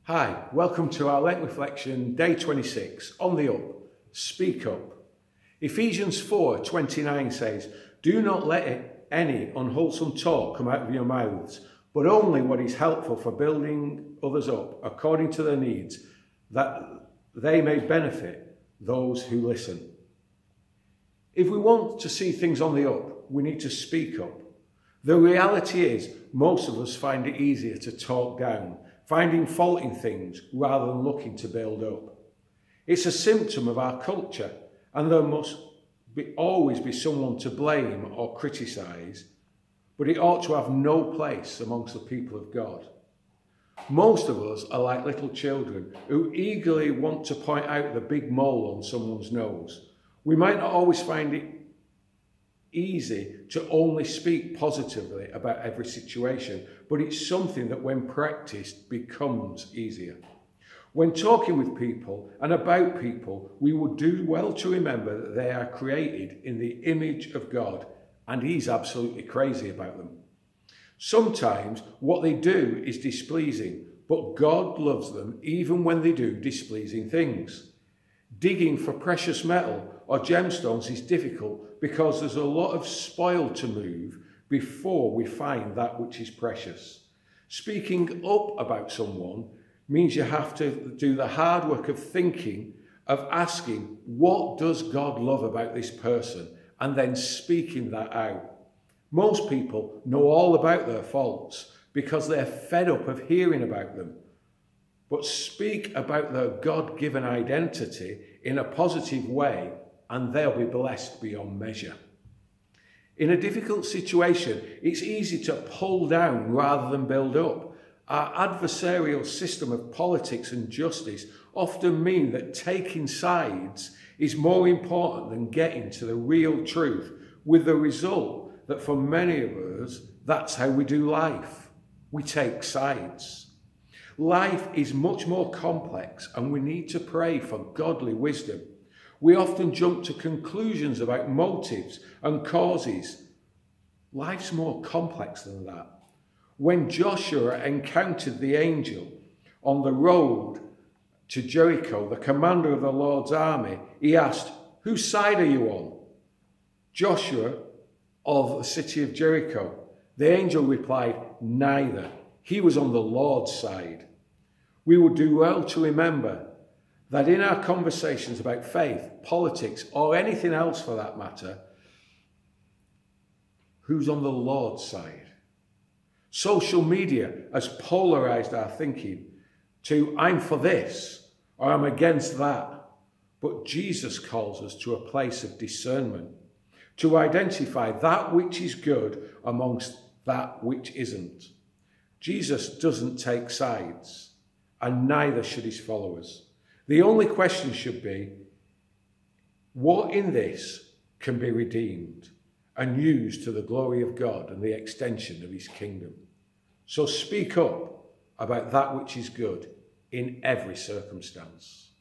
Hi, welcome to our Lent Reflection, day 26, on the up, speak up. Ephesians 4:29 says, "Do not let any unwholesome talk come out of your mouths, but only what is helpful for building others up according to their needs, that they may benefit those who listen." If we want to see things on the up, we need to speak up. The reality is, most of us find it easier to talk down, finding fault in things rather than looking to build up. It's a symptom of our culture, and there must always be someone to blame or criticise, but it ought to have no place amongst the people of God. Most of us are like little children who eagerly want to point out the big mole on someone's nose. We might not always find it easy to only speak positively about every situation, but it's something that when practiced becomes easier. When talking with people and about people, we would do well to remember that they are created in the image of God, and He's absolutely crazy about them. Sometimes what they do is displeasing, but God loves them even when they do displeasing things. Digging for precious metal or gemstones is difficult because there's a lot of spoil to move before we find that which is precious. Speaking up about someone means you have to do the hard work of thinking, of asking, what does God love about this person? And then speaking that out. Most people know all about their faults because they're fed up of hearing about them. But speak about their God-given identity in a positive way, and they'll be blessed beyond measure. In a difficult situation, it's easy to pull down rather than build up. Our adversarial system of politics and justice often mean that taking sides is more important than getting to the real truth, with the result that for many of us, that's how we do life. We take sides. Life is much more complex, and we need to pray for godly wisdom. We often jump to conclusions about motives and causes. Life's more complex than that. When Joshua encountered the angel on the road to Jericho, the commander of the Lord's army, he asked, "Whose side are you on?" Joshua of the city of Jericho. The angel replied, "Neither." He was on the Lord's side. We would do well to remember that in our conversations about faith, politics, or anything else for that matter, who's on the Lord's side? Social media has polarised our thinking to "I'm for this" or "I'm against that." But Jesus calls us to a place of discernment, to identify that which is good amongst that which isn't. Jesus doesn't take sides, and neither should his followers. The only question should be, what in this can be redeemed and used to the glory of God and the extension of his kingdom? So speak up about that which is good in every circumstance.